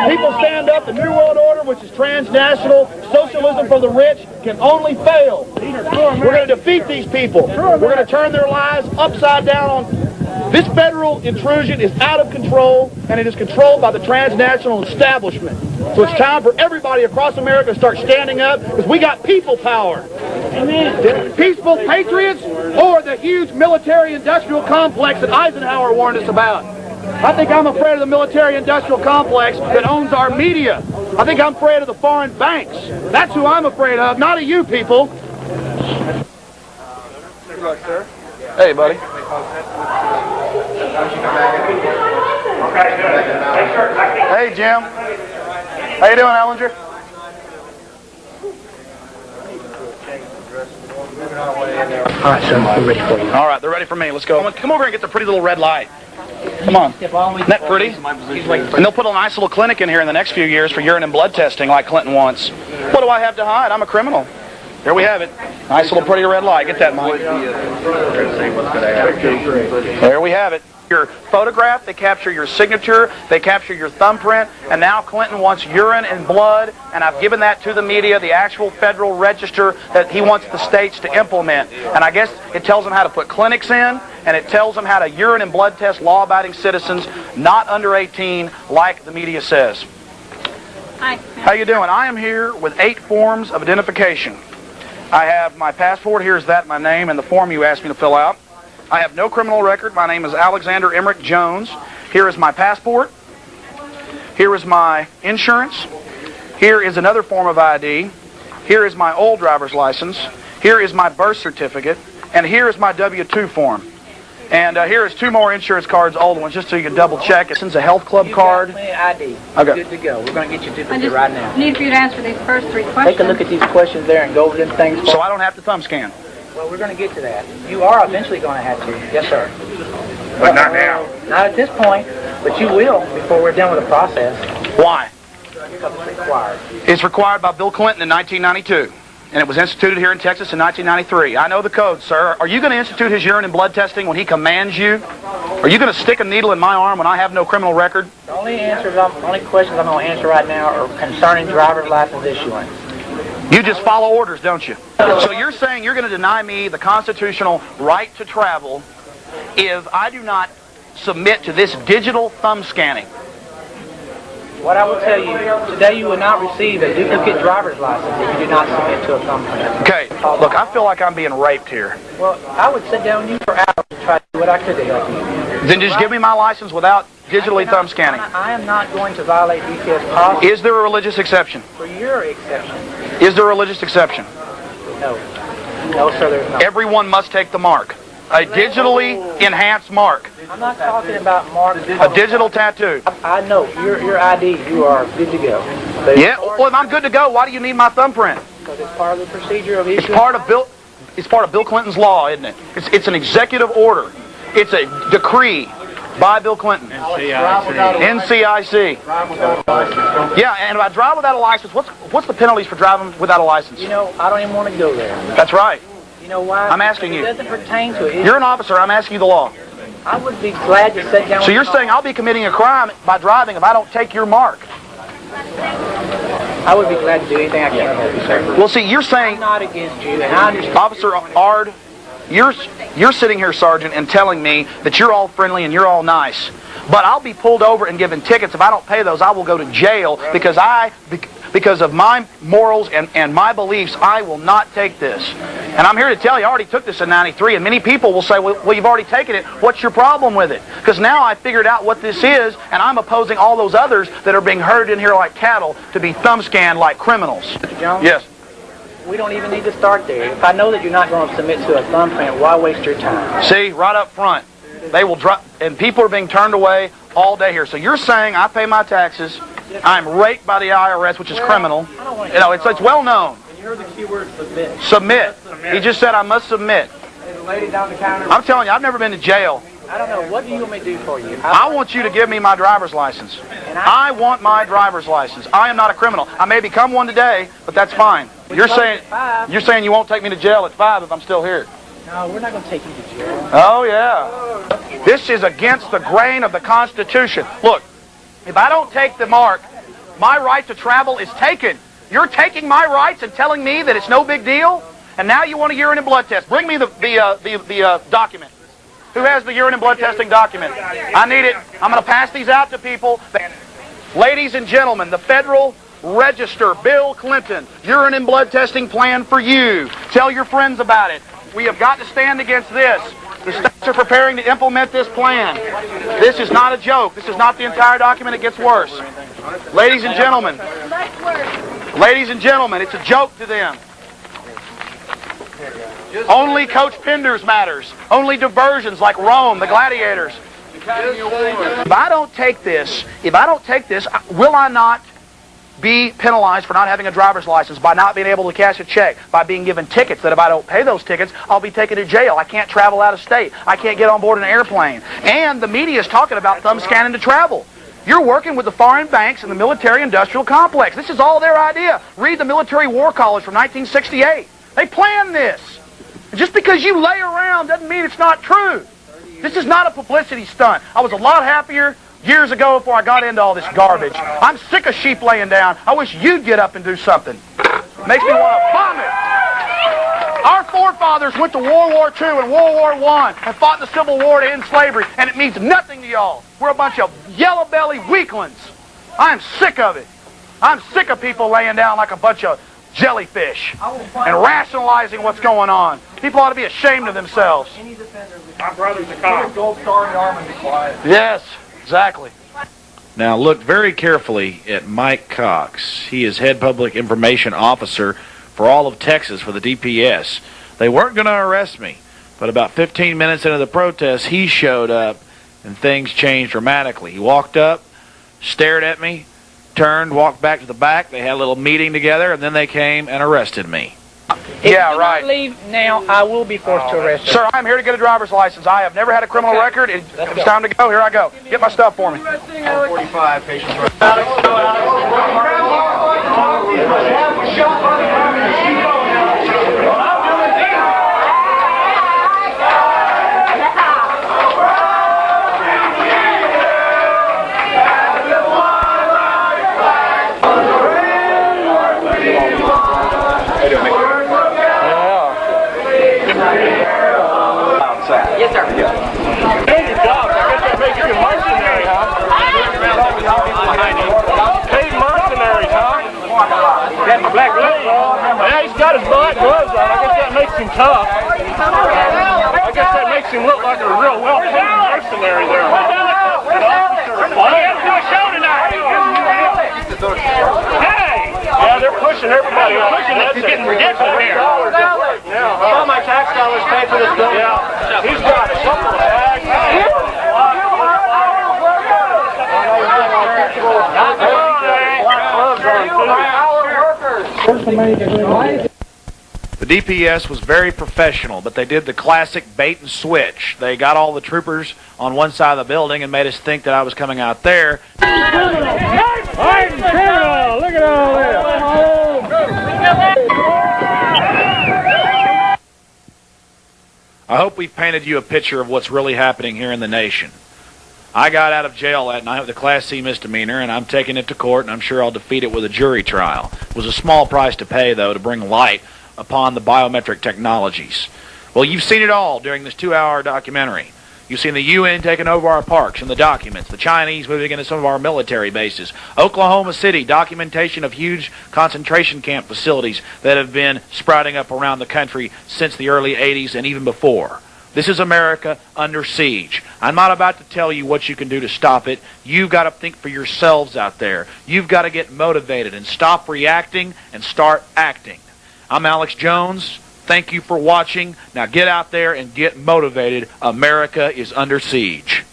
people stand up, the New World Order, which is transnational, socialism for the rich, can only fail. We're going to defeat these people. We're going to turn their lives upside down on. This federal intrusion is out of control, and it is controlled by the transnational establishment. So it's time for everybody across America to start standing up, because we got people power. Amen. Peaceful patriots or the huge military-industrial complex that Eisenhower warned us about. I think I'm afraid of the military-industrial complex that owns our media. I think I'm afraid of the foreign banks. That's who I'm afraid of, not of you people. Good luck, sir. Hey, buddy. Hey, Jim. How you doing, Ellinger? All right, sir. We're ready for you. All right, they're ready for me. Let's go. Come over and get the pretty little red light. Come on. Isn't that pretty? And they'll put a nice little clinic in here in the next few years for urine and blood testing like Clinton wants. What do I have to hide? I'm a criminal. There we have it. Nice little pretty red light. Get that, Mike. There we have it. Your photograph, they capture your signature, they capture your thumbprint, and now Clinton wants urine and blood, and I've given that to the media, the actual federal register that he wants the states to implement. And I guess it tells them how to put clinics in, and it tells them how to urine and blood test law-abiding citizens not under 18 like the media says. Hi. How you doing? I am here with 8 forms of identification. I have my passport. Here's that, my name, and the form you asked me to fill out. I have no criminal record. My name is Alexander Emmerich Jones. Here is my passport. Here is my insurance. Here is another form of ID. Here is my old driver's license. Here is my birth certificate. And here is my W-2 form. And here is 2 more insurance cards, old ones, just so you can double check. It's a health club card. ID. Okay. Good to go. We're going to get you duplicate right now. I need for you to answer these first 3 questions. Take a look at these questions there and go over them things. So I don't have to thumb scan. Well, we're going to get to that. You are eventually going to have to. Yes, sir. But not now. Not at this point, but you will before we're done with the process. Why? Because it's required. It's required by Bill Clinton in 1992. And it was instituted here in Texas in 1993. I know the code, sir. Are you going to institute his urine and blood testing when he commands you? Are you going to stick a needle in my arm when I have no criminal record? The only questions I'm going to answer right now are concerning driver's license issuance. You just follow orders, don't you? So you're saying you're going to deny me the constitutional right to travel if I do not submit to this digital thumb scanning? What I will tell you, today you will not receive a duplicate driver's license if you do not submit to a thumbprint. Okay, look, I feel like I'm being raped here. Well, I would sit down with you for hours to try to do what I could to help you. Then just give me my license without digitally thumb scanning. I am not going to violate DPS policy. Is there a religious exception? For your exception. Is there a religious exception? No. No, sir, there's not. Everyone must take the mark. A digitally enhanced mark. I'm not talking about marks. A digital tattoo. I know. Your ID, you are good to go. Yeah, well, if I'm good to go, why do you need my thumbprint? Because it's part of the procedure of issuing. It's part of Bill Clinton's law, isn't it? It's an executive order. It's a decree by Bill Clinton. NCIC. Yeah, and if I drive without a license, what's the penalties for driving without a license? You know, I don't even want to go there. That's right. You know why? I'm asking you. It doesn't pertain to it. You're an officer. I'm asking you the law. I would be glad to sit down. So you're saying I'll be committing a crime by driving if I don't take your mark? I would be glad to do anything I can to help you, sir. Well, see, you're saying... I'm not against you, and I understand. Officer Ard, you're sitting here, Sergeant, and telling me that you're all friendly and you're all nice. But I'll be pulled over and given tickets. If I don't pay those, I will go to jail because of my morals and my beliefs. I will not take this. And I'm here to tell you, I already took this in 93, and many people will say, well, you've already taken it. What's your problem with it? Because now I figured out what this is, and I'm opposing all those others that are being herded in here like cattle to be thumb scanned like criminals. Mr. Jones? Yes. We don't even need to start there. If I know that you're not going to submit to a thumbprint, why waste your time? See, right up front. They will drop, and people are being turned away all day here. So you're saying I pay my taxes, I'm raped by the IRS, which is criminal. You know, it's well known. And you heard the key word submit. Submit. He just said I must submit. And the lady down the counter. I'm telling you, I've never been to jail. I don't know. What do you want me to do for you? I want you to give me my driver's license. I want my driver's license. I am not a criminal. I may become one today, but that's fine. You're saying you won't take me to jail at 5 if I'm still here. No, we're not going to take you to jail. Oh, yeah. This is against the grain of the Constitution. Look, if I don't take the mark, My right to travel is taken. You're taking my rights and telling me that it's no big deal? And now you want a urine and blood test. Bring me the document. Who has the urine and blood testing document? I need it. I'm going to pass these out to people. Ladies and gentlemen, the Federal Register, Bill Clinton, urine and blood testing plan for you. Tell your friends about it. We have got to stand against this. The states are preparing to implement this plan. This is not a joke. This is not the entire document. It gets worse. Ladies and gentlemen, it's a joke to them. Only Coach Penders matters. Only diversions like Rome, the gladiators. If I don't take this, will I not be penalized for not having a driver's license, by not being able to cash a check, by being given tickets that if I don't pay those tickets, I'll be taken to jail. I can't travel out of state. I can't get on board an airplane. And the media is talking about thumb scanning to travel. You're working with the foreign banks and the military-industrial complex. This is all their idea. Read the Military War College from 1968. They planned this. And just because you lay around doesn't mean it's not true. This is not a publicity stunt. I was a lot happier years ago before I got into all this garbage. I'm sick of sheep laying down. I wish you'd get up and do something. Makes me want to vomit. Our forefathers went to World War II and World War I and fought in the Civil War to end slavery, and it means nothing to y'all. We're a bunch of yellow-belly weaklings. I'm sick of it. I'm sick of people laying down like a bunch of jellyfish and rationalizing what's going on. People ought to be ashamed of themselves. My brother's a cop. Gold star in the arm and be quiet. Yes, exactly. Now look very carefully at Mike Cox. He is head public information officer for all of Texas for the DPS. They weren't going to arrest me, but about 15 minutes into the protest, he showed up and things changed dramatically. He walked up, stared at me, turned, walked back to the back. They had a little meeting together, and then they came and arrested me. If you do not leave now, I will be forced to arrest you. Sir, I'm here to get a driver's license. I have never had a criminal record. It's time to go. Here I go. Get my stuff for me. 45 patients. Yes, sir. Good job. I guess that makes you a mercenary, huh? Paid mercenaries, huh? Got the black gloves on. Yeah, he's got his black gloves on. I guess that makes him tough. I guess that makes him look like a real well-paid mercenary there. Well, we have to do a show tonight. Hey! Yeah, they're pushing everybody. They're pushing this. It's getting ridiculous here. All my tax dollars pay for this building. Yeah. He's got a couple of tags. The DPS was very professional, but they did the classic bait and switch. They got all the troopers on one side of the building and made us think that I was coming out there. Fighting criminal! Look at all this! I hope we've painted you a picture of what's really happening here in the nation. I got out of jail that night with a Class C misdemeanor, and I'm taking it to court, and I'm sure I'll defeat it with a jury trial. It was a small price to pay, though, to bring light upon the biometric technologies. Well, you've seen it all during this 2-hour documentary. You've seen the UN taking over our parks and the documents, the Chinese moving into some of our military bases, Oklahoma City, documentation of huge concentration camp facilities that have been sprouting up around the country since the early 80s and even before. This is America under siege. I'm not about to tell you what you can do to stop it. You've got to think for yourselves out there. You've got to get motivated and stop reacting and start acting. I'm Alex Jones. Thank you for watching. Now get out there and get motivated. America is under siege.